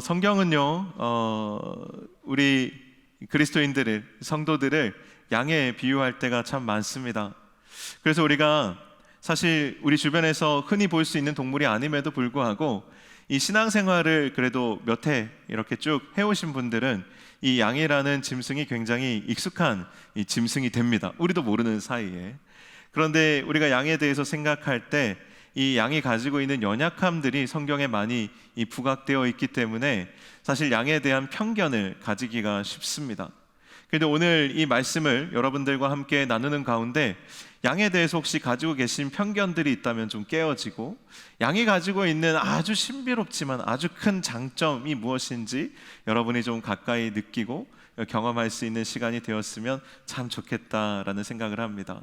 성경은요, 우리 그리스도인들을, 성도들을 양에 비유할 때가 참 많습니다. 그래서 우리가 사실 우리 주변에서 흔히 볼 수 있는 동물이 아님에도 불구하고 이 신앙생활을 그래도 몇 해 이렇게 쭉 해오신 분들은 이 양이라는 짐승이 굉장히 익숙한 이 짐승이 됩니다. 우리도 모르는 사이에. 그런데 우리가 양에 대해서 생각할 때 이 양이 가지고 있는 연약함들이 성경에 많이 부각되어 있기 때문에 사실 양에 대한 편견을 가지기가 쉽습니다. 그런데 오늘 이 말씀을 여러분들과 함께 나누는 가운데 양에 대해서 혹시 가지고 계신 편견들이 있다면 좀 깨어지고, 양이 가지고 있는 아주 신비롭지만 아주 큰 장점이 무엇인지 여러분이 좀 가까이 느끼고 경험할 수 있는 시간이 되었으면 참 좋겠다라는 생각을 합니다.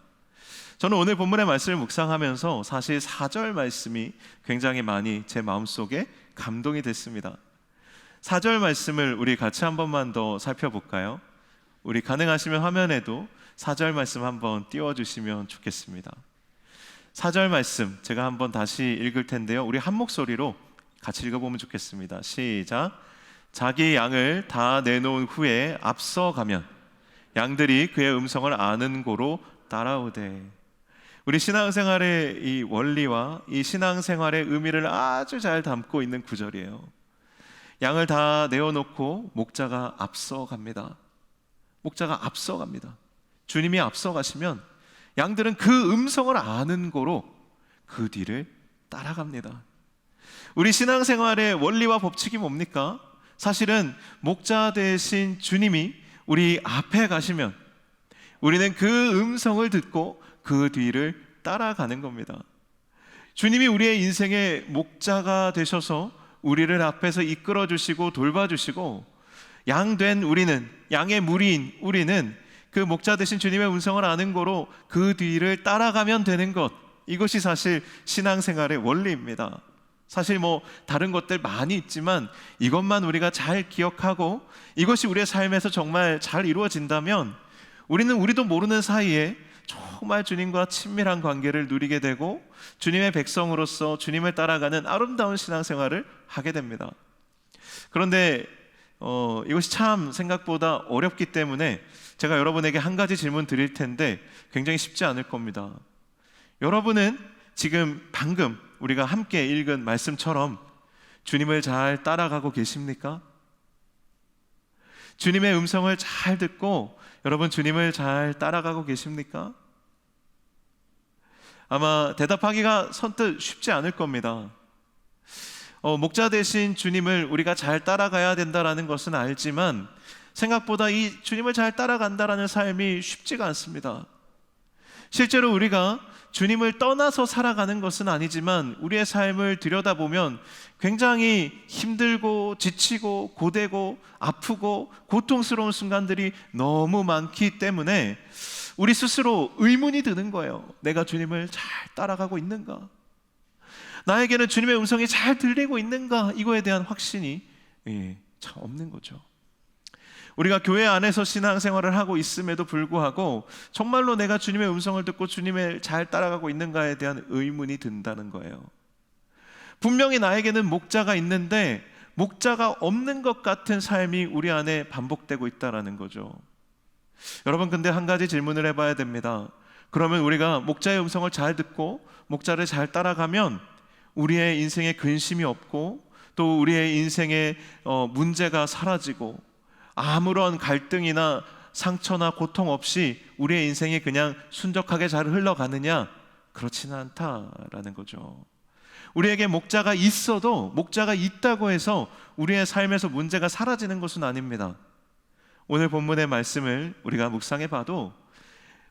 저는 오늘 본문의 말씀을 묵상하면서 사실 4절 말씀이 굉장히 많이 제 마음속에 감동이 됐습니다. 4절 말씀을 우리 같이 한 번만 더 살펴볼까요? 우리 가능하시면 화면에도 4절 말씀 한번 띄워주시면 좋겠습니다. 4절 말씀 제가 한번 다시 읽을 텐데요, 우리 한 목소리로 같이 읽어보면 좋겠습니다. 시작. 자기 양을 다 내놓은 후에 앞서가면 양들이 그의 음성을 아는 고로 따라오되. 우리 신앙생활의 이 원리와 이 신앙생활의 의미를 아주 잘 담고 있는 구절이에요. 양을 다 내어놓고 목자가 앞서갑니다. 목자가 앞서갑니다. 주님이 앞서가시면 양들은 그 음성을 아는 고로 그 뒤를 따라갑니다. 우리 신앙생활의 원리와 법칙이 뭡니까? 사실은 목자 대신 주님이 우리 앞에 가시면 우리는 그 음성을 듣고 그 뒤를 따라가는 겁니다. 주님이 우리의 인생의 목자가 되셔서 우리를 앞에서 이끌어 주시고 돌봐주시고, 양된 우리는, 양의 무리인 우리는 그 목자 되신 주님의 음성을 아는 거로 그 뒤를 따라가면 되는 것, 이것이 사실 신앙생활의 원리입니다. 사실 다른 것들 많이 있지만 이것만 우리가 잘 기억하고 이것이 우리의 삶에서 정말 잘 이루어진다면 우리도 모르는 사이에 정말 주님과 친밀한 관계를 누리게 되고 주님의 백성으로서 주님을 따라가는 아름다운 신앙생활을 하게 됩니다. 그런데 이것이 참 생각보다 어렵기 때문에 제가 여러분에게 한 가지 질문 드릴 텐데 굉장히 쉽지 않을 겁니다. 여러분은 지금 방금 우리가 함께 읽은 말씀처럼 주님을 잘 따라가고 계십니까? 주님의 음성을 잘 듣고 여러분 주님을 잘 따라가고 계십니까? 아마 대답하기가 선뜻 쉽지 않을 겁니다. 목자 대신 주님을 우리가 잘 따라가야 된다는 것은 알지만 생각보다 이 주님을 잘 따라간다는 삶이 쉽지가 않습니다. 실제로 우리가 주님을 떠나서 살아가는 것은 아니지만 우리의 삶을 들여다보면 굉장히 힘들고 지치고 고되고 아프고 고통스러운 순간들이 너무 많기 때문에 우리 스스로 의문이 드는 거예요. 내가 주님을 잘 따라가고 있는가? 나에게는 주님의 음성이 잘 들리고 있는가? 이거에 대한 확신이 참 없는 거죠. 우리가 교회 안에서 신앙생활을 하고 있음에도 불구하고 정말로 내가 주님의 음성을 듣고 주님을 잘 따라가고 있는가에 대한 의문이 든다는 거예요. 분명히 나에게는 목자가 있는데 목자가 없는 것 같은 삶이 우리 안에 반복되고 있다는 거죠. 여러분, 근데 한 가지 질문을 해봐야 됩니다. 그러면 우리가 목자의 음성을 잘 듣고 목자를 잘 따라가면 우리의 인생에 근심이 없고 또 우리의 인생에 문제가 사라지고 아무런 갈등이나 상처나 고통 없이 우리의 인생이 그냥 순적하게 잘 흘러가느냐? 그렇지는 않다라는 거죠. 우리에게 목자가 있어도 목자가 있다고 해서 우리의 삶에서 문제가 사라지는 것은 아닙니다. 오늘 본문의 말씀을 우리가 묵상해 봐도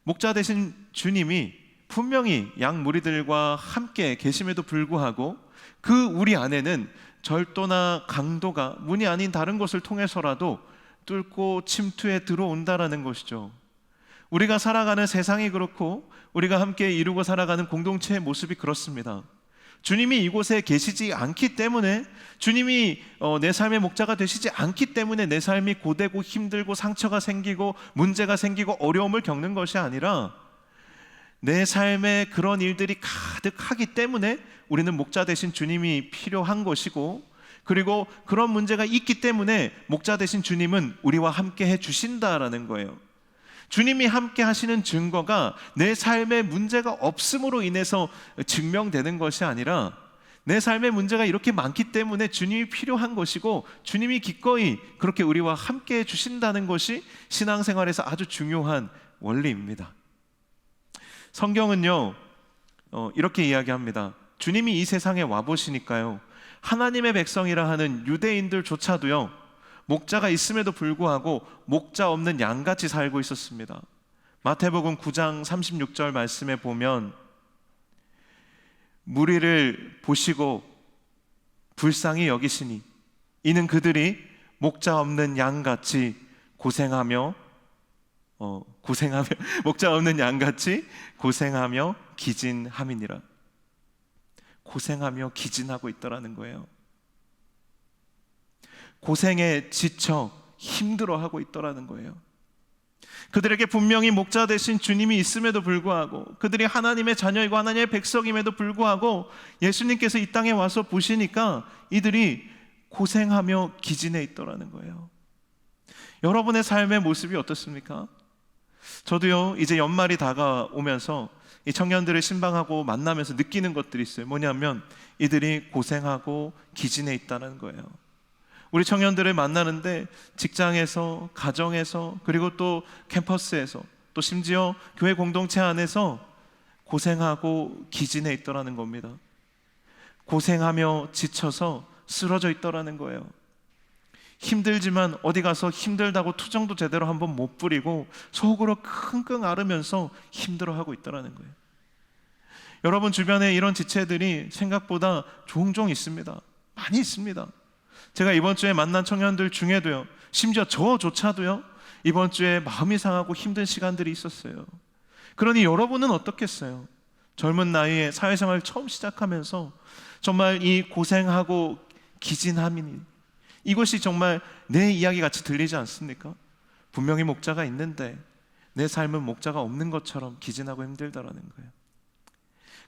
목자 되신 주님이 분명히 양 무리들과 함께 계심에도 불구하고 그 우리 안에는 절도나 강도가 문이 아닌 다른 곳을 통해서라도 뚫고 침투해 들어온다라는 것이죠. 우리가 살아가는 세상이 그렇고 우리가 함께 이루고 살아가는 공동체의 모습이 그렇습니다. 주님이 이곳에 계시지 않기 때문에, 주님이 내 삶의 목자가 되시지 않기 때문에 내 삶이 고되고 힘들고 상처가 생기고 문제가 생기고 어려움을 겪는 것이 아니라 내 삶에 그런 일들이 가득하기 때문에 우리는 목자 되신 주님이 필요한 것이고, 그리고 그런 문제가 있기 때문에 목자 되신 주님은 우리와 함께 해 주신다라는 거예요. 주님이 함께 하시는 증거가 내 삶에 문제가 없음으로 인해서 증명되는 것이 아니라 내 삶에 문제가 이렇게 많기 때문에 주님이 필요한 것이고 주님이 기꺼이 그렇게 우리와 함께 해 주신다는 것이 신앙생활에서 아주 중요한 원리입니다. 성경은요 이렇게 이야기합니다. 주님이 이 세상에 와보시니까요 하나님의 백성이라 하는 유대인들조차도요 목자가 있음에도 불구하고 목자 없는 양같이 살고 있었습니다. 마태복음 9장 36절 말씀에 보면 무리를 보시고 불쌍히 여기시니 이는 그들이 목자 없는 양같이 고생하며 목자 없는 양같이 고생하며 기진함이니라. 고생하며 기진하고 있더라는 거예요. 고생에 지쳐 힘들어하고 있더라는 거예요. 그들에게 분명히 목자 되신 주님이 있음에도 불구하고 그들이 하나님의 자녀이고 하나님의 백성임에도 불구하고 예수님께서 이 땅에 와서 보시니까 이들이 고생하며 기진해 있더라는 거예요. 여러분의 삶의 모습이 어떻습니까? 저도요 이제 연말이 다가오면서 이 청년들을 신방하고 만나면서 느끼는 것들이 있어요. 뭐냐면 이들이 고생하고 기진해 있다는 거예요. 우리 청년들을 만나는데 직장에서, 가정에서, 그리고 또 캠퍼스에서, 또 심지어 교회 공동체 안에서 고생하고 기진해 있더라는 겁니다. 고생하며 지쳐서 쓰러져 있더라는 거예요. 힘들지만 어디 가서 힘들다고 투정도 제대로 한번 못 부리고 속으로 끙끙 앓으면서 힘들어하고 있더라는 거예요. 여러분 주변에 이런 지체들이 생각보다 종종 있습니다. 많이 있습니다. 제가 이번 주에 만난 청년들 중에도요 심지어 저조차도요 이번 주에 마음이 상하고 힘든 시간들이 있었어요. 그러니 여러분은 어떻겠어요? 젊은 나이에 사회생활 처음 시작하면서 정말 이 고생하고 기진함이니 이것이 정말 내 이야기 같이 들리지 않습니까? 분명히 목자가 있는데 내 삶은 목자가 없는 것처럼 기진하고 힘들다라는 거예요.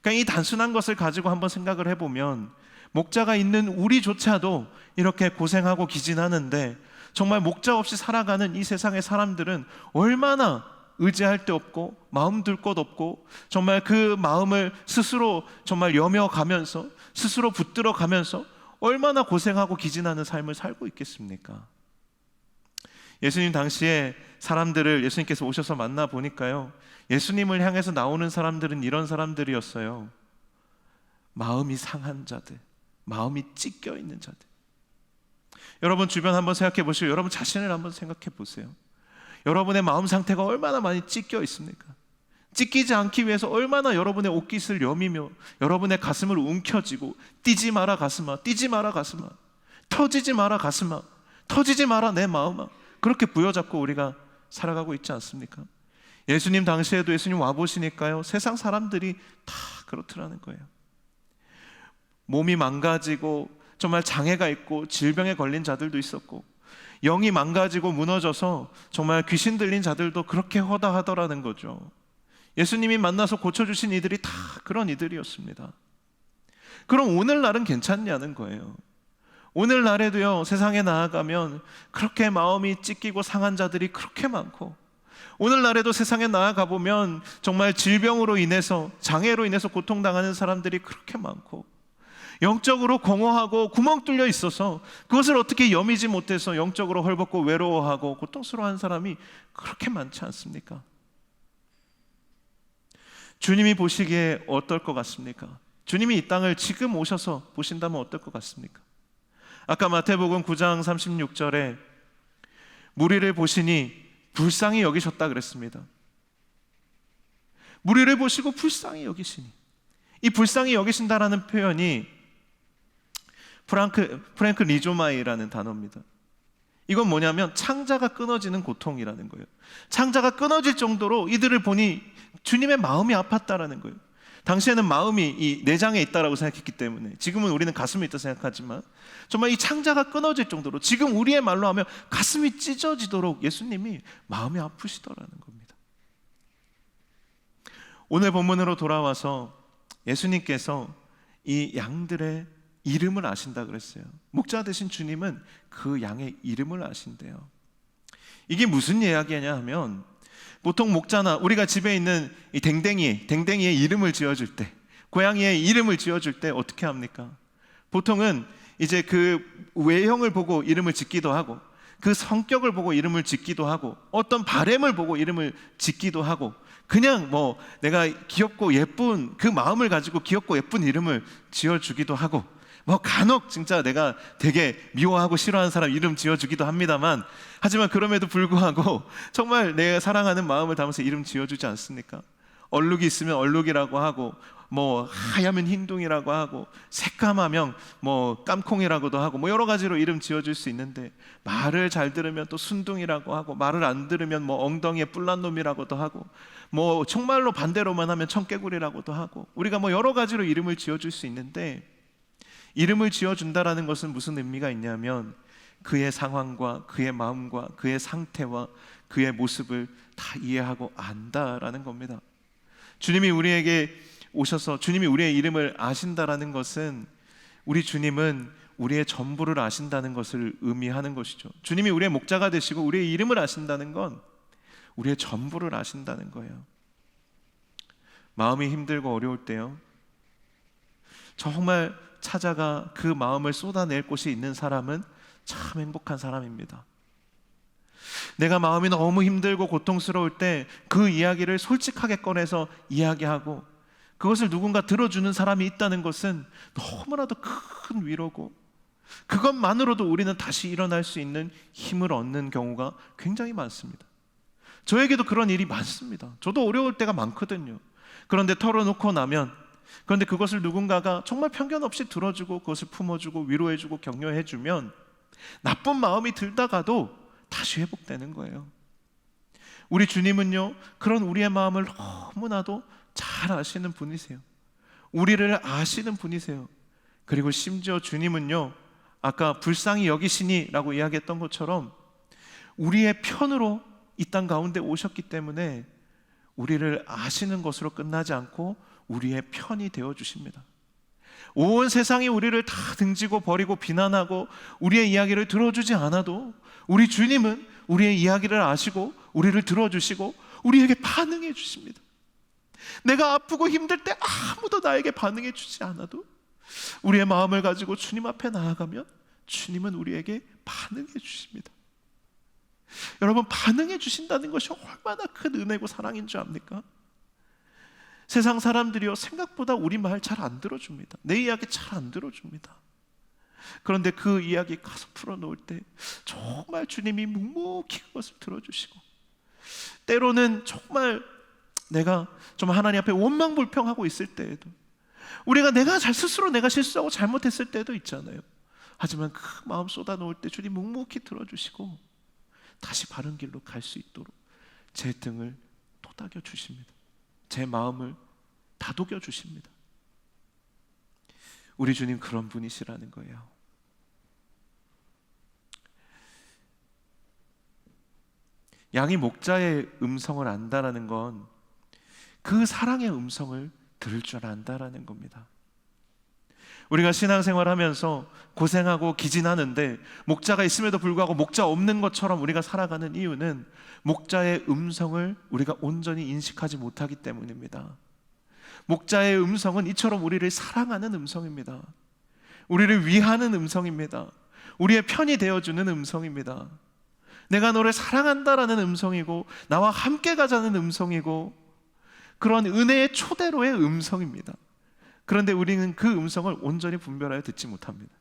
그러니까 이 단순한 것을 가지고 한번 생각을 해보면 목자가 있는 우리조차도 이렇게 고생하고 기진하는데 정말 목자 없이 살아가는 이 세상의 사람들은 얼마나 의지할 데 없고 마음 둘 곳 없고 정말 그 마음을 스스로 정말 여며가면서 스스로 붙들어가면서 얼마나 고생하고 기진하는 삶을 살고 있겠습니까? 예수님 당시에 사람들을 예수님께서 오셔서 만나보니까요 예수님을 향해서 나오는 사람들은 이런 사람들이었어요. 마음이 상한 자들, 마음이 찢겨 있는 자들. 여러분 주변 한번 생각해 보시고 여러분 자신을 한번 생각해 보세요. 여러분의 마음 상태가 얼마나 많이 찢겨 있습니까? 찢기지 않기 위해서 얼마나 여러분의 옷깃을 여미며 여러분의 가슴을 움켜쥐고 뛰지 마라 가슴아, 뛰지 마라 가슴아, 터지지 마라 가슴아, 터지지 마라 내 마음아, 그렇게 부여잡고 우리가 살아가고 있지 않습니까? 예수님 당시에도 예수님 와보시니까요 세상 사람들이 다 그렇더라는 거예요. 몸이 망가지고 정말 장애가 있고 질병에 걸린 자들도 있었고 영이 망가지고 무너져서 정말 귀신 들린 자들도 그렇게 허다하더라는 거죠. 예수님이 만나서 고쳐주신 이들이 다 그런 이들이었습니다. 그럼 오늘날은 괜찮냐는 거예요. 오늘날에도요 세상에 나아가면 그렇게 마음이 찢기고 상한 자들이 그렇게 많고 오늘날에도 세상에 나아가 보면 정말 질병으로 인해서 장애로 인해서 고통당하는 사람들이 그렇게 많고 영적으로 공허하고 구멍 뚫려 있어서 그것을 어떻게 여미지 못해서 영적으로 헐벗고 외로워하고 고통스러워하는 사람이 그렇게 많지 않습니까? 주님이 보시기에 어떨 것 같습니까? 주님이 이 땅을 지금 오셔서 보신다면 어떨 것 같습니까? 아까 마태복음 9장 36절에 무리를 보시니 불쌍히 여기셨다 그랬습니다. 무리를 보시고 불쌍히 여기시니, 이 불쌍히 여기신다라는 표현이 프랭크 리조마이라는 단어입니다. 이건 뭐냐면 창자가 끊어지는 고통이라는 거예요. 창자가 끊어질 정도로 이들을 보니 주님의 마음이 아팠다라는 거예요. 당시에는 마음이 이 내장에 있다라고 생각했기 때문에, 지금은 우리는 가슴에 있다 생각하지만 정말 이 창자가 끊어질 정도로, 지금 우리의 말로 하면 가슴이 찢어지도록 예수님이 마음이 아프시더라는 겁니다. 오늘 본문으로 돌아와서 예수님께서 이 양들의 이름을 아신다 그랬어요. 목자 되신 주님은 그 양의 이름을 아신대요. 이게 무슨 이야기냐 하면, 보통 목자나 우리가 집에 있는 이 댕댕이의 이름을 지어줄 때, 고양이의 이름을 지어줄 때 어떻게 합니까? 보통은 이제 그 외형을 보고 이름을 짓기도 하고, 그 성격을 보고 이름을 짓기도 하고, 어떤 바램을 보고 이름을 짓기도 하고, 그냥 뭐 내가 귀엽고 예쁜 그 마음을 가지고 귀엽고 예쁜 이름을 지어주기도 하고, 뭐 간혹 진짜 내가 되게 미워하고 싫어하는 사람 이름 지어주기도 합니다만, 하지만 그럼에도 불구하고 정말 내가 사랑하는 마음을 담아서 이름 지어주지 않습니까? 얼룩이 있으면 얼룩이라고 하고, 뭐 하얗면 흰둥이라고 하고, 새까마면 뭐 깜콩이라고도 하고, 뭐 여러 가지로 이름 지어줄 수 있는데, 말을 잘 들으면 또 순둥이라고 하고, 말을 안 들으면 뭐 엉덩이에 뿔난 놈이라고도 하고, 뭐 정말로 반대로만 하면 청개구리라고도 하고, 우리가 뭐 여러 가지로 이름을 지어줄 수 있는데, 이름을 지어준다라는 것은 무슨 의미가 있냐면, 그의 상황과 그의 마음과 그의 상태와 그의 모습을 다 이해하고 안다라는 겁니다. 주님이 우리에게 오셔서 주님이 우리의 이름을 아신다라는 것은, 우리 주님은 우리의 전부를 아신다는 것을 의미하는 것이죠. 주님이 우리의 목자가 되시고 우리의 이름을 아신다는 건 우리의 전부를 아신다는 거예요. 마음이 힘들고 어려울 때요, 정말 찾아가 그 마음을 쏟아낼 곳이 있는 사람은 참 행복한 사람입니다. 내가 마음이 너무 힘들고 고통스러울 때 그 이야기를 솔직하게 꺼내서 이야기하고, 그것을 누군가 들어주는 사람이 있다는 것은 너무나도 큰 위로고, 그것만으로도 우리는 다시 일어날 수 있는 힘을 얻는 경우가 굉장히 많습니다. 저에게도 그런 일이 많습니다. 저도 어려울 때가 많거든요. 그런데 털어놓고 나면, 그런데 그것을 누군가가 정말 편견 없이 들어주고 그것을 품어주고 위로해주고 격려해주면 나쁜 마음이 들다가도 다시 회복되는 거예요. 우리 주님은요, 그런 우리의 마음을 너무나도 잘 아시는 분이세요. 우리를 아시는 분이세요. 그리고 심지어 주님은요, 아까 불쌍히 여기시니 라고 이야기했던 것처럼 우리의 편으로 이 땅 가운데 오셨기 때문에 우리를 아시는 것으로 끝나지 않고 우리의 편이 되어주십니다. 온 세상이 우리를 다 등지고 버리고 비난하고 우리의 이야기를 들어주지 않아도 우리 주님은 우리의 이야기를 아시고 우리를 들어주시고 우리에게 반응해 주십니다. 내가 아프고 힘들 때 아무도 나에게 반응해 주지 않아도 우리의 마음을 가지고 주님 앞에 나아가면 주님은 우리에게 반응해 주십니다. 여러분, 반응해 주신다는 것이 얼마나 큰 은혜고 사랑인 줄 압니까? 세상 사람들이요, 생각보다 우리 말 잘 안 들어줍니다. 내 이야기 잘 안 들어줍니다. 그런데 그 이야기 가서 풀어놓을 때 정말 주님이 묵묵히 그것을 들어주시고, 때로는 정말 내가 좀 하나님 앞에 원망불평하고 있을 때에도, 내가 스스로 내가 실수하고 잘못했을 때도 있잖아요. 하지만 그 마음 쏟아놓을 때 주님 묵묵히 들어주시고 다시 바른 길로 갈 수 있도록 제 등을 토닥여 주십니다. 제 마음을 다독여 주십니다. 우리 주님 그런 분이시라는 거예요. 양이 목자의 음성을 안다라는 건 그 사랑의 음성을 들을 줄 안다라는 겁니다. 우리가 신앙생활하면서 고생하고 기진하는데 목자가 있음에도 불구하고 목자 없는 것처럼 우리가 살아가는 이유는 목자의 음성을 우리가 온전히 인식하지 못하기 때문입니다. 목자의 음성은 이처럼 우리를 사랑하는 음성입니다. 우리를 위하는 음성입니다. 우리의 편이 되어주는 음성입니다. 내가 너를 사랑한다라는 음성이고 나와 함께 가자는 음성이고 그런 은혜의 초대로의 음성입니다. 그런데 우리는 그 음성을 온전히 분별하여 듣지 못합니다.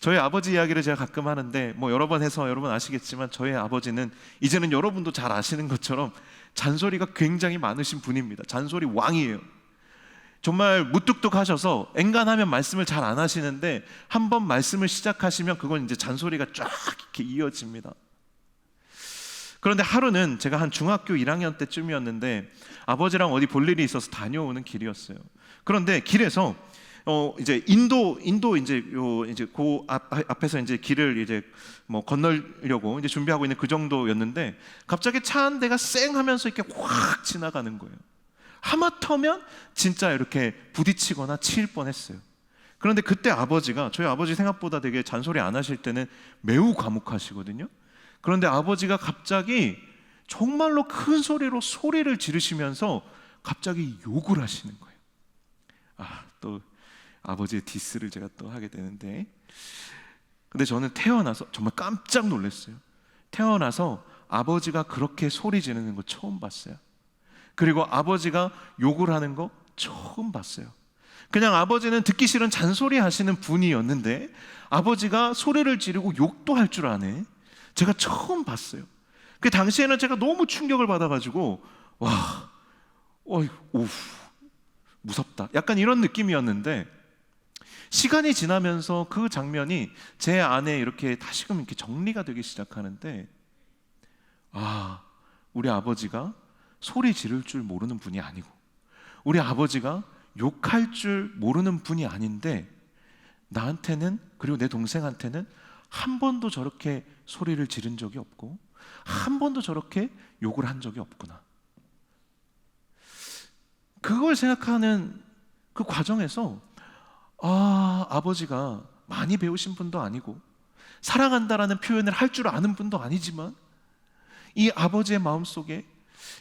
저희 아버지 이야기를 제가 가끔 하는데 뭐 여러 번 해서 여러분 아시겠지만 저희 아버지는 이제는 여러분도 잘 아시는 것처럼 잔소리가 굉장히 많으신 분입니다. 잔소리 왕이에요. 정말 무뚝뚝하셔서 엔간하면 말씀을 잘 안 하시는데 한 번 말씀을 시작하시면 그건 이제 잔소리가 쫙 이렇게 이어집니다. 그런데 하루는 제가 한 중학교 1학년 때쯤이었는데 아버지랑 어디 볼 일이 있어서 다녀오는 길이었어요. 그런데 길에서 이제 인도 이제 그 앞에서 이제 길을 이제 뭐 건너려고 이제 준비하고 있는 그 정도였는데 갑자기 차 한 대가 쌩 하면서 이렇게 확 지나가는 거예요. 하마터면 진짜 이렇게 부딪히거나 치일 뻔했어요. 그런데 그때 아버지가, 저희 아버지 생각보다 되게 잔소리 안 하실 때는 매우 과묵하시거든요. 그런데 아버지가 갑자기 정말로 큰 소리로 소리를 지르시면서 갑자기 욕을 하시는 거예요. 또 아버지의 디스를 제가 또 하게 되는데, 근데 저는 태어나서 정말 깜짝 놀랐어요. 태어나서 아버지가 그렇게 소리 지르는 거 처음 봤어요. 그리고 아버지가 욕을 하는 거 처음 봤어요. 그냥 아버지는 듣기 싫은 잔소리 하시는 분이었는데 아버지가 소리를 지르고 욕도 할 줄 아네. 제가 처음 봤어요. 그 당시에는 제가 너무 충격을 받아가지고 무섭다, 약간 이런 느낌이었는데, 시간이 지나면서 그 장면이 제 안에 이렇게 다시금 이렇게 정리가 되기 시작하는데, 우리 아버지가 소리 지를 줄 모르는 분이 아니고, 우리 아버지가 욕할 줄 모르는 분이 아닌데, 나한테는, 그리고 내 동생한테는 한 번도 저렇게 소리를 지른 적이 없고 한 번도 저렇게 욕을 한 적이 없구나. 그걸 생각하는 그 과정에서 아버지가 많이 배우신 분도 아니고 사랑한다라는 표현을 할 줄 아는 분도 아니지만 이 아버지의 마음속에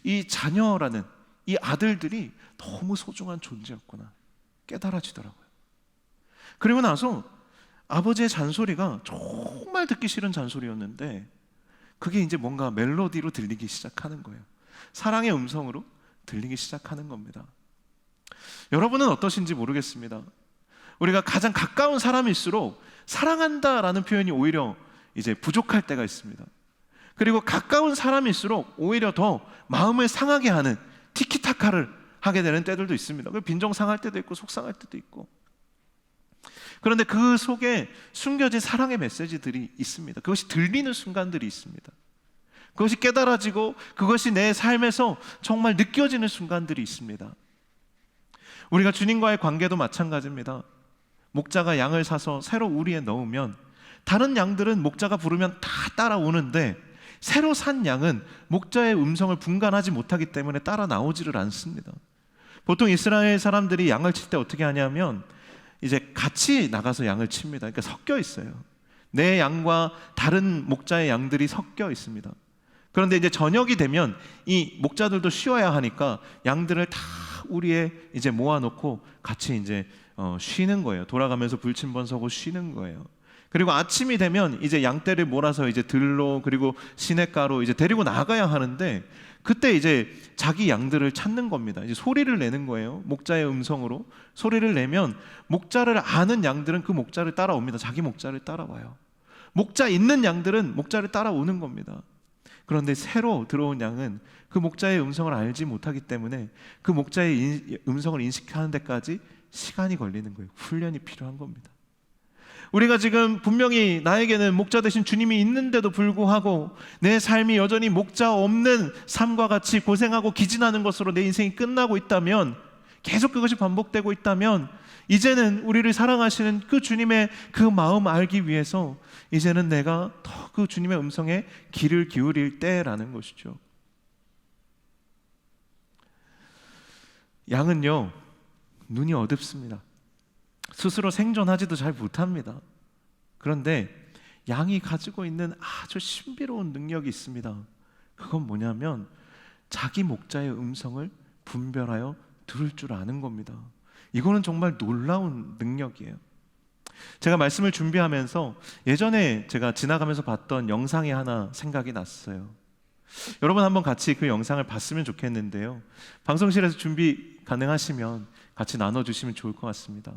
이 자녀라는 이 아들들이 너무 소중한 존재였구나 깨달아지더라고요. 그리고 나서 아버지의 잔소리가 정말 듣기 싫은 잔소리였는데 그게 이제 뭔가 멜로디로 들리기 시작하는 거예요. 사랑의 음성으로 들리기 시작하는 겁니다. 여러분은 어떠신지 모르겠습니다. 우리가 가장 가까운 사람일수록 사랑한다라는 표현이 오히려 이제 부족할 때가 있습니다. 그리고 가까운 사람일수록 오히려 더 마음을 상하게 하는 티키타카를 하게 되는 때들도 있습니다. 빈정상할 때도 있고 속상할 때도 있고. 그런데 그 속에 숨겨진 사랑의 메시지들이 있습니다. 그것이 들리는 순간들이 있습니다. 그것이 깨달아지고 그것이 내 삶에서 정말 느껴지는 순간들이 있습니다. 우리가 주님과의 관계도 마찬가지입니다. 목자가 양을 사서 새로 우리에 넣으면 다른 양들은 목자가 부르면 다 따라오는데 새로 산 양은 목자의 음성을 분간하지 못하기 때문에 따라 나오지를 않습니다. 보통 이스라엘 사람들이 양을 칠 때 어떻게 하냐면 이제 같이 나가서 양을 칩니다. 그러니까 섞여 있어요. 내 양과 다른 목자의 양들이 섞여 있습니다. 그런데 이제 저녁이 되면 이 목자들도 쉬어야 하니까 양들을 다 우리에 이제 모아놓고 같이 이제 쉬는 거예요. 돌아가면서 불침번 서고 쉬는 거예요. 그리고 아침이 되면 이제 양떼를 몰아서 이제 들로 그리고 시냇가로 이제 데리고 나가야 하는데 그때 이제 자기 양들을 찾는 겁니다. 이제 소리를 내는 거예요. 목자의 음성으로 소리를 내면 목자를 아는 양들은 그 목자를 따라옵니다. 자기 목자를 따라와요. 목자 있는 양들은 목자를 따라오는 겁니다. 그런데 새로 들어온 양은 그 목자의 음성을 알지 못하기 때문에 그 목자의 음성을 인식하는 데까지 시간이 걸리는 거예요. 훈련이 필요한 겁니다. 우리가 지금 분명히 나에게는 목자 되신 주님이 있는데도 불구하고 내 삶이 여전히 목자 없는 삶과 같이 고생하고 기진하는 것으로 내 인생이 끝나고 있다면, 계속 그것이 반복되고 있다면 이제는 우리를 사랑하시는 그 주님의 그 마음 알기 위해서 이제는 내가 더 그 주님의 음성에 귀를 기울일 때라는 것이죠. 양은요, 눈이 어둡습니다. 스스로 생존하지도 잘 못합니다. 그런데 양이 가지고 있는 아주 신비로운 능력이 있습니다. 그건 뭐냐면 자기 목자의 음성을 분별하여 들을 줄 아는 겁니다. 이거는 정말 놀라운 능력이에요. 제가 말씀을 준비하면서 예전에 제가 지나가면서 봤던 영상이 하나 생각이 났어요. 여러분 한번 같이 그 영상을 봤으면 좋겠는데요. 방송실에서 준비 가능하시면 같이 나눠주시면 좋을 것 같습니다.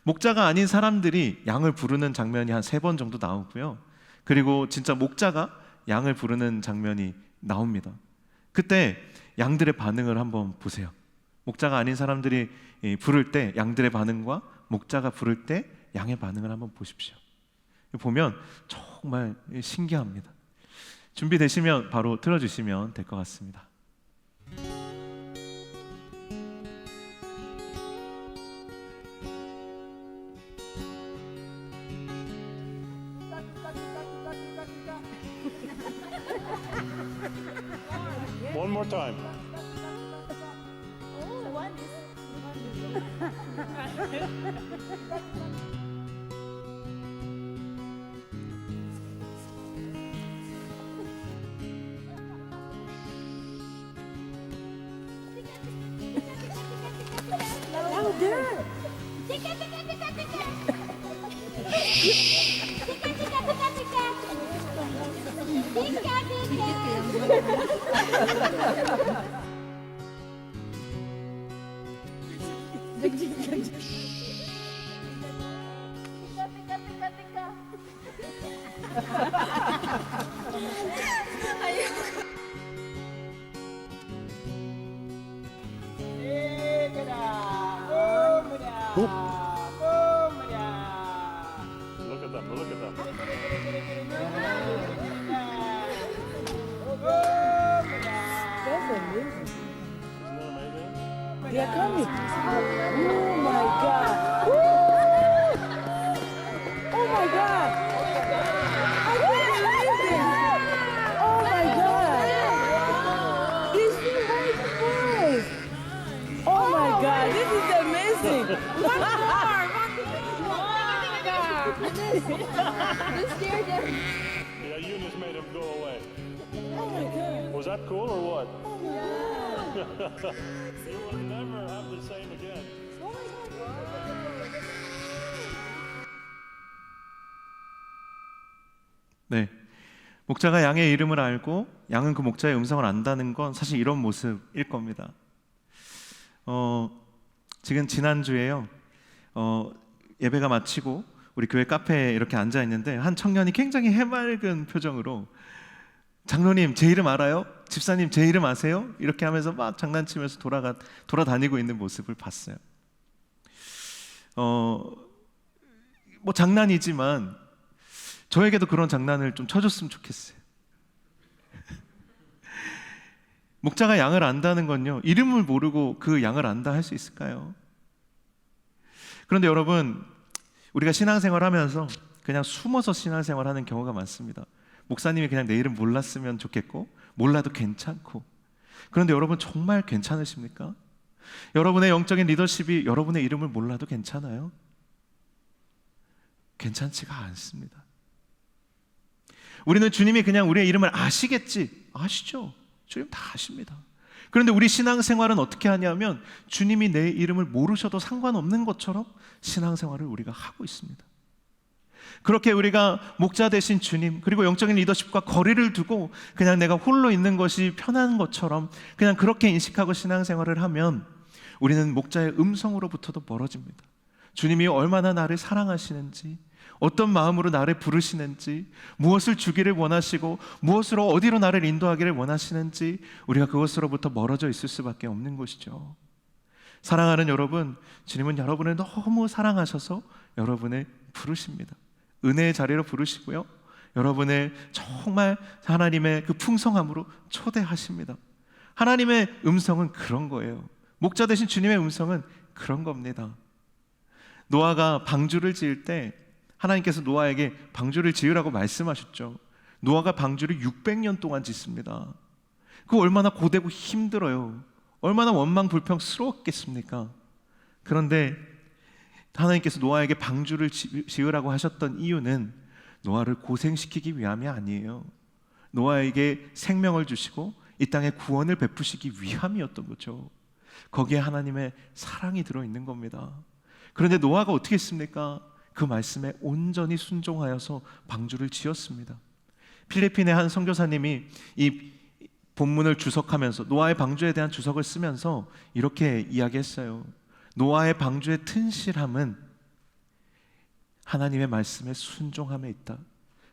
목자가 아닌 사람들이 양을 부르는 장면이 한 3번 정도 나오고요. 그리고 진짜 목자가 양을 부르는 장면이 나옵니다. 그때 양들의 반응을 한번 보세요. 목자가 아닌 사람들이 부를 때 양들의 반응과 목자가 부를 때 양의 반응을 한번 보십시오. 보면 정말 신기합니다. 준비되시면 바로 틀어주시면 될 것 같습니다. One more time. Oh, one is Look at them. Look at them. That's amazing. Isn't that amazing? They are coming. Oh my God. Oh my God. I can't believe it. Oh my God. These two white boys. Oh my God. This is amazing. One more. Yeah, Eunice made him go away. Oh my God. Was that cool or what? You will never have the same again. 네, 목자가 양의 이름을 알고 양은 그 목자의 음성을 안다는 건 사실 이런 모습일 겁니다. 지금 지난주에요. 예배가 마치고 우리 교회 카페에 이렇게 앉아 있는데 한 청년이 굉장히 해맑은 표정으로 장로님 제 이름 알아요? 집사님 제 이름 아세요? 이렇게 하면서 막 장난치면서 돌아다니고 있는 모습을 봤어요. 뭐 장난이지만 저에게도 그런 장난을 좀 쳐줬으면 좋겠어요. 목자가 양을 안다는 건요, 이름을 모르고 그 양을 안다 할 수 있을까요? 그런데 여러분, 우리가 신앙생활 하면서 그냥 숨어서 신앙생활 하는 경우가 많습니다. 목사님이 그냥 내 이름 몰랐으면 좋겠고 몰라도 괜찮고. 그런데 여러분 정말 괜찮으십니까? 여러분의 영적인 리더십이 여러분의 이름을 몰라도 괜찮아요? 괜찮지가 않습니다. 우리는 주님이 그냥 우리의 이름을 아시겠지. 아시죠? 주님 다 아십니다. 그런데 우리 신앙생활은 어떻게 하냐면 주님이 내 이름을 모르셔도 상관없는 것처럼 신앙생활을 우리가 하고 있습니다. 그렇게 우리가 목자 되신 주님, 그리고 영적인 리더십과 거리를 두고 그냥 내가 홀로 있는 것이 편한 것처럼 그냥 그렇게 인식하고 신앙생활을 하면 우리는 목자의 음성으로부터도 멀어집니다. 주님이 얼마나 나를 사랑하시는지, 어떤 마음으로 나를 부르시는지, 무엇을 주기를 원하시고 무엇으로 어디로 나를 인도하기를 원하시는지 우리가 그것으로부터 멀어져 있을 수밖에 없는 것이죠. 사랑하는 여러분, 주님은 여러분을 너무 사랑하셔서 여러분을 부르십니다. 은혜의 자리로 부르시고요, 여러분을 정말 하나님의 그 풍성함으로 초대하십니다. 하나님의 음성은 그런 거예요. 목자 되신 주님의 음성은 그런 겁니다. 노아가 방주를 지을 때 하나님께서 노아에게 방주를 지으라고 말씀하셨죠. 노아가 방주를 600년 동안 짓습니다. 그거 얼마나 고되고 힘들어요. 얼마나 원망불평스러웠겠습니까? 그런데 하나님께서 노아에게 방주를 지으라고 하셨던 이유는 노아를 고생시키기 위함이 아니에요. 노아에게 생명을 주시고 이 땅에 구원을 베푸시기 위함이었던 거죠. 거기에 하나님의 사랑이 들어있는 겁니다. 그런데 노아가 어떻게 했습니까? 그 말씀에 온전히 순종하여서 방주를 지었습니다. 필리핀의 한 선교사님이 이 본문을 주석하면서 노아의 방주에 대한 주석을 쓰면서 이렇게 이야기했어요. 노아의 방주의 튼실함은 하나님의 말씀에 순종함에 있다.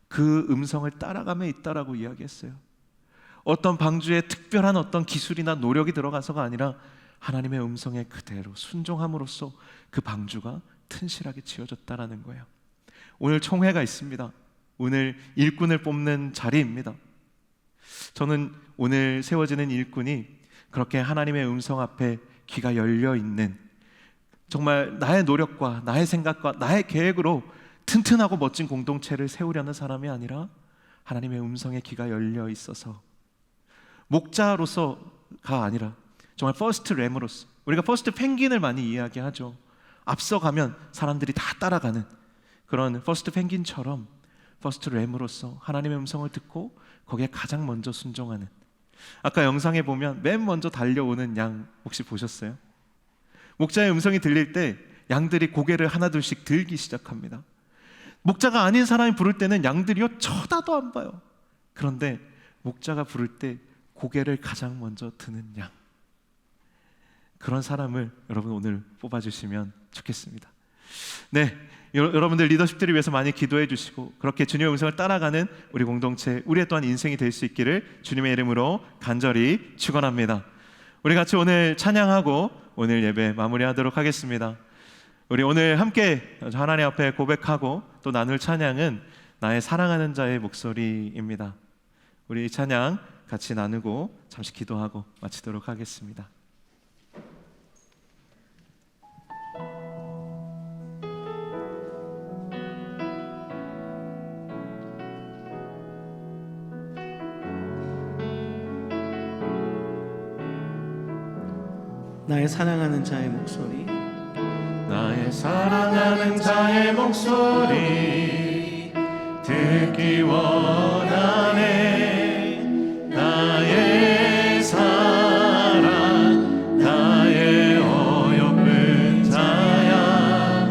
그 음성을 따라감에 있다라고 이야기했어요. 어떤 방주에 특별한 어떤 기술이나 노력이 들어가서가 아니라 하나님의 음성에 그대로 순종함으로써 그 방주가 튼실하게 지어졌다라는 거예요. 오늘 총회가 있습니다. 오늘 일꾼을 뽑는 자리입니다. 저는 오늘 세워지는 일꾼이 그렇게 하나님의 음성 앞에 귀가 열려 있는, 정말 나의 노력과 나의 생각과 나의 계획으로 튼튼하고 멋진 공동체를 세우려는 사람이 아니라 하나님의 음성에 귀가 열려 있어서 목자로서가 아니라 정말 퍼스트 램으로서, 우리가 퍼스트 펭귄을 많이 이야기하죠. 앞서가면 사람들이 다 따라가는 그런 퍼스트 펭귄처럼 퍼스트 램으로서 하나님의 음성을 듣고 거기에 가장 먼저 순종하는, 아까 영상에 보면 맨 먼저 달려오는 양 혹시 보셨어요? 목자의 음성이 들릴 때 양들이 고개를 하나둘씩 들기 시작합니다. 목자가 아닌 사람이 부를 때는 양들이요 쳐다도 안 봐요. 그런데 목자가 부를 때 고개를 가장 먼저 드는 양, 그런 사람을 여러분 오늘 뽑아주시면 좋겠습니다. 네, 여러분들 리더십들을 위해서 많이 기도해 주시고 그렇게 주님의 음성을 따라가는 우리 공동체, 우리의 또한 인생이 될 수 있기를 주님의 이름으로 간절히 축원합니다. 우리 같이 오늘 찬양하고 오늘 예배 마무리하도록 하겠습니다. 우리 오늘 함께 하나님 앞에 고백하고 또 나눌 찬양은 나의 사랑하는 자의 목소리입니다. 우리 이 찬양 같이 나누고 잠시 기도하고 마치도록 하겠습니다. 나의 사랑하는 자의 목소리, 나의 사랑하는 자의 목소리 듣기 원하네. 나의 사랑, 나의 어여쁜 자야.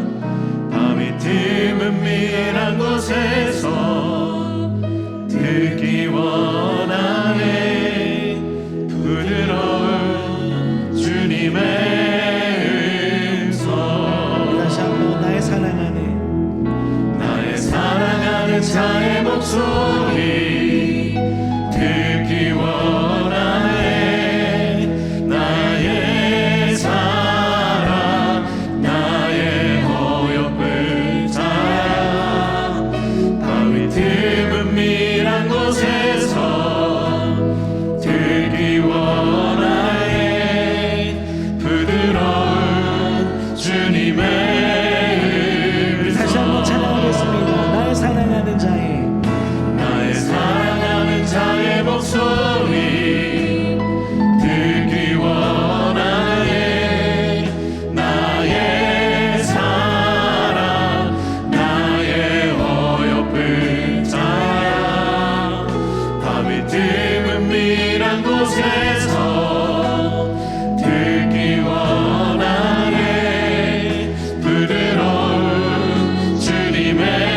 밤이 드문 미란 곳에서 듣기 원하네. 부드러운 주님의 다시 한번 나의 사랑하는 자의 목소리 듣기 원하네. 나의 사랑, 나의 어여쁜 자야. 밤이 드문 미란 곳에서 듣기 원하네. 부드러운 주님의 음성. 다시 한번 찬양하겠습니다. 나의 사랑하는 자의 목소리 듣기 원하네. 나의 사랑, 나의 어여쁜 자야. 밤이 드문 미란 곳에서 듣기 원하네. 부드러운 주님의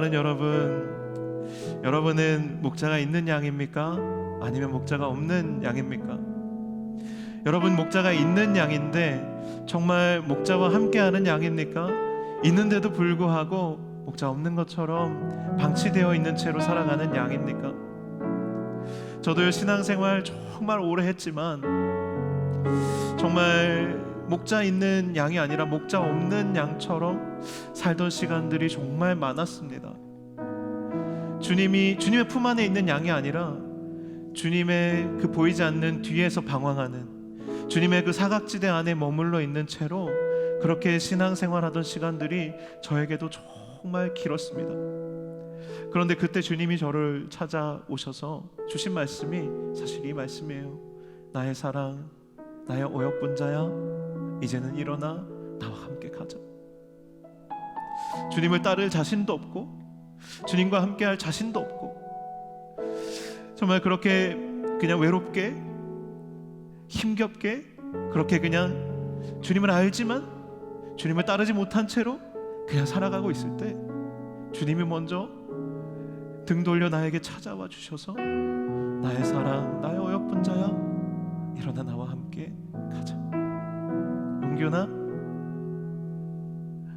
사랑하는 여러분은 목자가 있는 양입니까? 아니면 목자가 없는 양입니까? 여러분, 목자가 있는 양인데 정말 목자와 함께하는 양입니까? 있는데도 불구하고 목자 없는 것처럼 방치되어 있는 채로 살아가는 양입니까? 저도 신앙생활 정말 오래 했지만 정말 목자 있는 양이 아니라 목자 없는 양처럼 살던 시간들이 정말 많았습니다. 주님의 품 안에 있는 양이 아니라 주님의 그 보이지 않는 뒤에서 방황하는, 주님의 그 사각지대 안에 머물러 있는 채로 그렇게 신앙생활하던 시간들이 저에게도 정말 길었습니다. 그런데 그때 주님이 저를 찾아오셔서 주신 말씀이 사실 이 말씀이에요. 나의 사랑, 나의 어여쁜 자야, 이제는 일어나 나와 함께 가자. 주님을 따를 자신도 없고 주님과 함께할 자신도 없고 정말 그렇게 그냥 외롭게 힘겹게 그렇게 그냥 주님을 알지만 주님을 따르지 못한 채로 그냥 살아가고 있을 때 주님이 먼저 등 돌려 나에게 찾아와 주셔서 나의 사랑, 나의 어여쁜 자야, 일어나 나와 함께 가자. 용균아,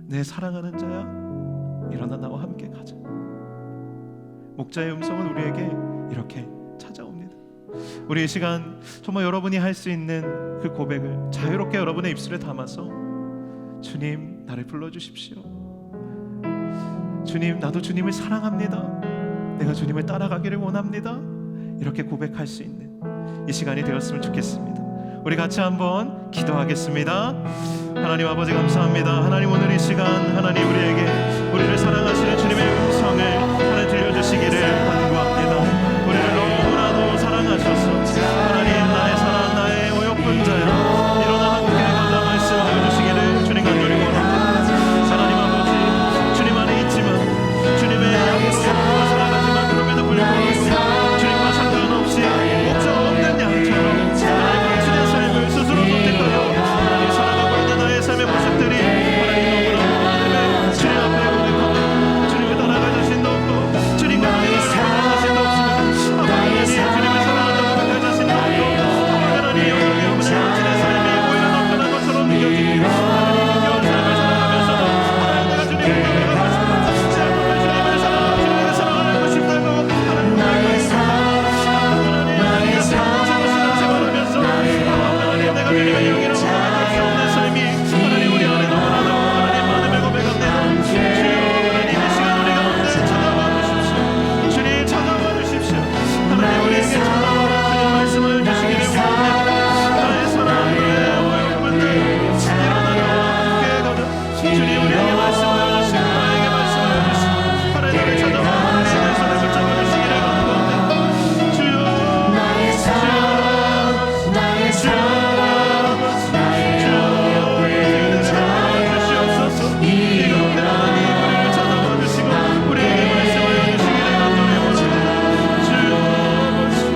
내 사랑하는 자야, 일어나 나와 함께 가자. 목자의 음성은 우리에게 이렇게 찾아옵니다. 우리 이 시간 정말 여러분이 할 수 있는 그 고백을 자유롭게 여러분의 입술에 담아서 주님, 나를 불러주십시오. 주님, 나도 주님을 사랑합니다. 내가 주님을 따라가기를 원합니다. 이렇게 고백할 수 있는 이 시간이 되었으면 좋겠습니다. 우리 같이 한번 기도하겠습니다. 하나님 아버지 감사합니다. 하나님, 오늘 이 시간 하나님 우리를 사랑하시는 주님의 음성을 하나님 들려주시기를 간구합니다. 우리를 너무나도 사랑하셔서 하나님, 나의 사랑, 나의 어여쁜 자야, 일어나 함께 가자 말씀해 주시기를 주님 간절히 원합니다. 하나님 아버지, 주님 안에 있지만 주님의 양으로 살아가지만 그럼에도 불구하고 주님과 상관없이 목자 없는 양처럼 하나님 당신의 삶을 스스로 선택하여 하나님 살아가고 있는 나의 삶의 모습들이 하나님 너무나 하나님의 주님 앞에 고백하고 주님을 따라갈 자신도 없고 주님과 함께 살아갈 자신도 없습니다. 하나님, 주님을 사랑한다고 고백할 자신도 없고 하나님, 영광이 없는 당신의 삶이 오히려 더 편한 것처럼 느껴지고 하나님, 힘겨운 삶을 살아가면서도 하나님, 내가 주님을 따라가고 싶다, 제발 주님을 사랑하고 주님을 사랑하고 싶다고 하나님 고백하면서 하나님, 신앙생활하면서 하나님, 내가 주님의 영이로 살아갈 수 없는 삶이 하나님 우리 안에 너무나도 하나님 많음을 고백합니다. 주여, 하나님 이 시간 우리 가운데 찾아와 주십시오. 주님 찾아와 주십시오. 하나님, 우리에게 찾아와 주님 말씀을 주시기를 원합니다. 나의 사랑, 나의 어여쁜 자, 일어나 나와 함께 가자. 주님, 우리에게 말씀을 주시고 나에게 말씀을 주시고 하나님, 우리 찾아와 주님의 손을 붙잡아 주시기를 간구합니다. 주여, 나의 사랑, 나의 사랑, 나의 어여쁜 자야, 주시옵소서. 이 가운데 하나님 우리를 찾아와 주시고 우리에게 말씀을 주시기를 간절히 원합니다. 주여,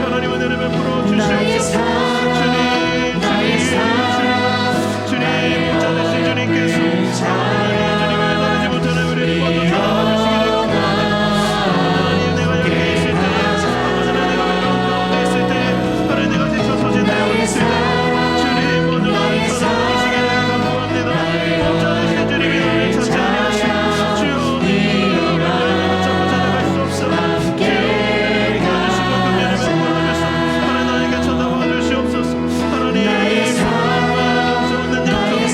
하나님 은혜를 베풀어 주시옵소서. 주님, 목자 되신 주님께서 주님을 따르지 못하는 우리를 먼저 찾아와 주시기를 원합니다. 하나님, 내가 여기 있을 때, 아버지, 내가 외로운 가운데 있을 때, 하나님, 내가 지쳐 서진 되어 있을 때 주님 먼저 나를 찾아와 주시기를 간구합니다. 목자 되신 주님이 나를 찾지 아니하시고 주여, 나를 붙잡고 찾아갈 수 없어. 주여, 도와주시고 금연을 베풀어주셔서 하나님, 나에게 찾아와 주시옵소서. 하나님, 목자 없는 양 가운데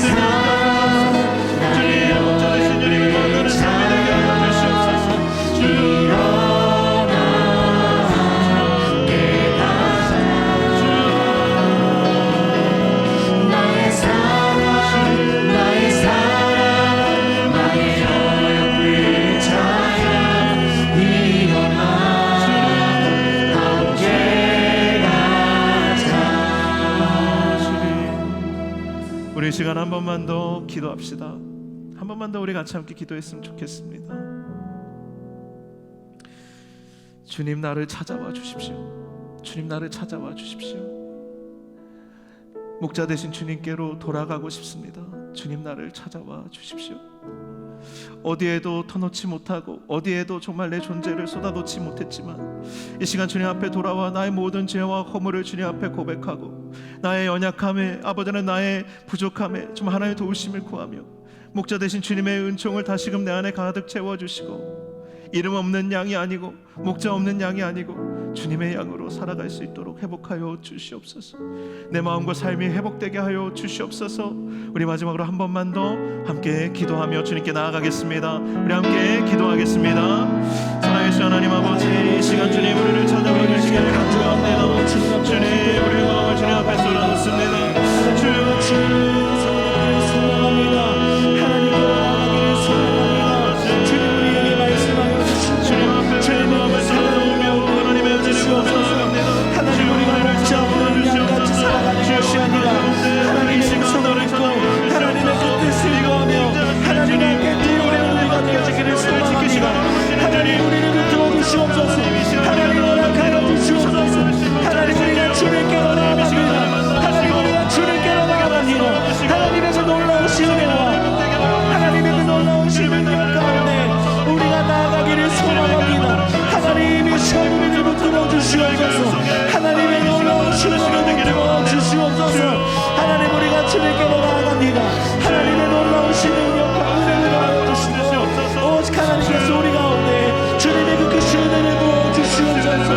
주님, 목자 되신 주님이 만나는 삶이 되게 하여 주시옵소서. 주여, 나의 사랑, 나의 사랑, 나의 어여쁜 자야, 일어나 함께 가자. 우리 이 시간 한 번만 더 기도합시다. 한 번만 더 우리 같이 함께 기도했으면 좋겠습니다. 주님, 나를 찾아와 주십시오. 주님, 나를 찾아와 주십시오. 목자 되신 주님께로 돌아가고 싶습니다. 주님 나를 찾아와 주십시오. 어디에도 터놓지 못하고 어디에도 정말 내 존재를 쏟아놓지 못했지만 이 시간 주님 앞에 돌아와 나의 모든 죄와 허물을 주님 앞에 고백하고 나의 연약함에 아버지는 나의 부족함에 좀 하나님의 도우심을 구하며 목자 되신 주님의 은총을 다시금 내 안에 가득 채워주시고 이름 없는 양이 아니고 목자 없는 양이 아니고 주님의 양으로 살아갈 수 있도록 회복하여 주시옵소서. 내 마음과 삶이 회복되게 하여 주시옵소서. 우리 마지막으로 한 번만 더 함께 기도하며 주님께 나아가겠습니다. 우리 함께 기도하겠습니다. 사랑하신 하나님 아버지, 이 시간 주님 우리를 찾아와 주시기를 간구합니다. 주님 우리의 마음을 주님 앞에 쏟아놓습니다. 주님 소망합니다. 하나님께 나아가기를 소망합니다. 주님 우리에게 말씀하여 주시고 주님 앞에 주님의 마음을 쏟아놓으며 하나님의 은혜를 구하옵나이다. 하나님 우리가 목자 없는 양같이 살아가는 것이 아니라 하나님의 음성을 듣고 하나님의 그 뜻을 이루하며 하나님의 함께 우리는 우리가 되어지기를 소망합니다. 하나님 우리를 붙들어 주시옵소서. 하나님 허락하여 주시옵소서. 하나님 우리가 주님께로 나아갑니다. 하나님 우리가 주님께로 나아갑니다. 하나님의 그 놀라우신 은혜와 하나님의 그 놀라우신 능력 가운데 우리가 나아가기를 소망합니다. 하나님 이 시간 우리를 붙들어 주시옵소서. 하나님의 놀라우신 은혜를 붙들어 주시옵소서. 하나님 우리가 주님께로 나아갑니다. 하나님의 놀라우신 능력과 은혜를 더하여 주시고 오직 하나님께서 우리 가운데 주님의 그 크신 은혜를 부어 주시옵소서.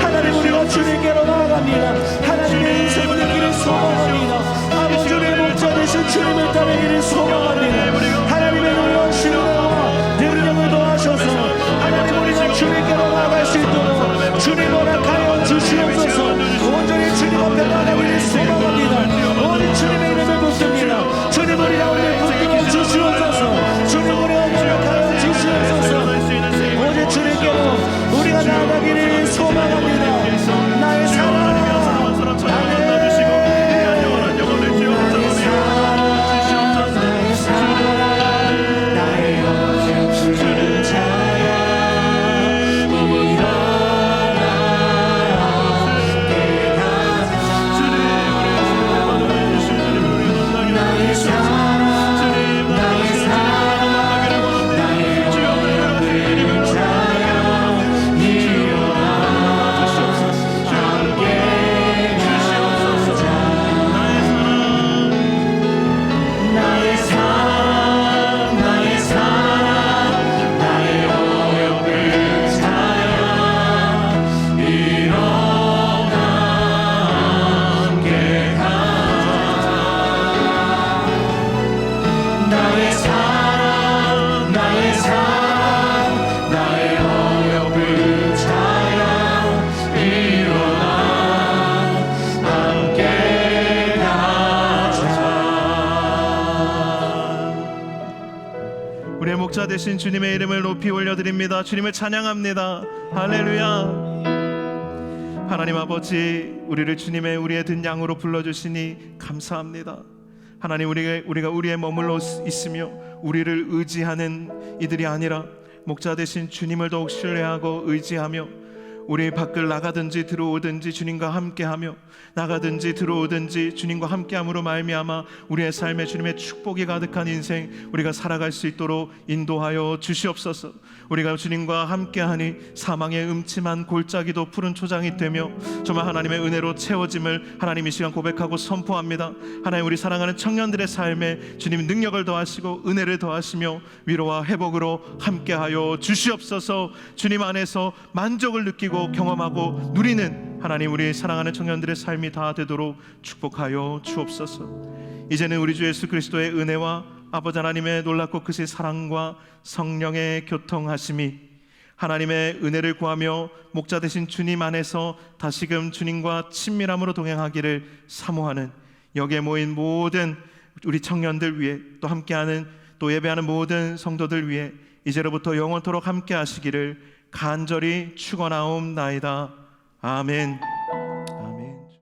하나님 우리가 주님께로 나아갑니다. 하나님의 인생을 듣기를 소망합니다. 아버지의 목자 되신 주님을 따르기를 소망합니다. 하나님의 놀라우신 은혜와 능력을 더하셔서 하나님 우리가 주님께로 나아갈 수 있도록 주님 허락하여 주시옵소서. 온전히 주님 앞에 나아가기를 소망합니다. 오직 주님의 이름을 붙듭니다. 주님 우리 가운데 붙들게 주시옵소서. 주님 우리가 허락하여 주시옵소서. 오직 주님께로 우리가 나아가기를 소망합니다. 나의 사랑 우리의 목자 되신 주님의 이름을 높이 올려드립니다. 주님을 찬양합니다. 할렐루야. 하나님 아버지, 우리를 주님의 우리의 든 양으로 불러주시니 감사합니다. 하나님 우리가 우리의 머물러 있으며 우리를 의지하는 이들이 아니라 목자 되신 주님을 더욱 신뢰하고 의지하며 우리 밖을 나가든지 들어오든지 주님과 함께하며 나가든지 들어오든지 주님과 함께함으로 말미암아 우리의 삶에 주님의 축복이 가득한 인생 우리가 살아갈 수 있도록 인도하여 주시옵소서. 우리가 주님과 함께하니 사망의 음침한 골짜기도 푸른 초장이 되며 정말 하나님의 은혜로 채워짐을 하나님 이 시간 고백하고 선포합니다. 하나님 우리 사랑하는 청년들의 삶에 주님 능력을 더하시고 은혜를 더하시며 위로와 회복으로 함께하여 주시옵소서. 주님 안에서 만족을 느끼고 경험하고 누리는 하나님 우리 사랑하는 청년들의 삶이 다 되도록 축복하여 주옵소서. 이제는 우리 주 예수 그리스도의 은혜와 아버지 하나님의 놀랍고 크신 사랑과 성령의 교통하심이 하나님의 은혜를 구하며 목자 되신 주님 안에서 다시금 주님과 친밀함으로 동행하기를 사모하는 여기에 모인 모든 우리 청년들 위해 또 함께하는 또 예배하는 모든 성도들 위해 이제로부터 영원토록 함께 하시기를 간절히 축원하옵나이다. 아멘.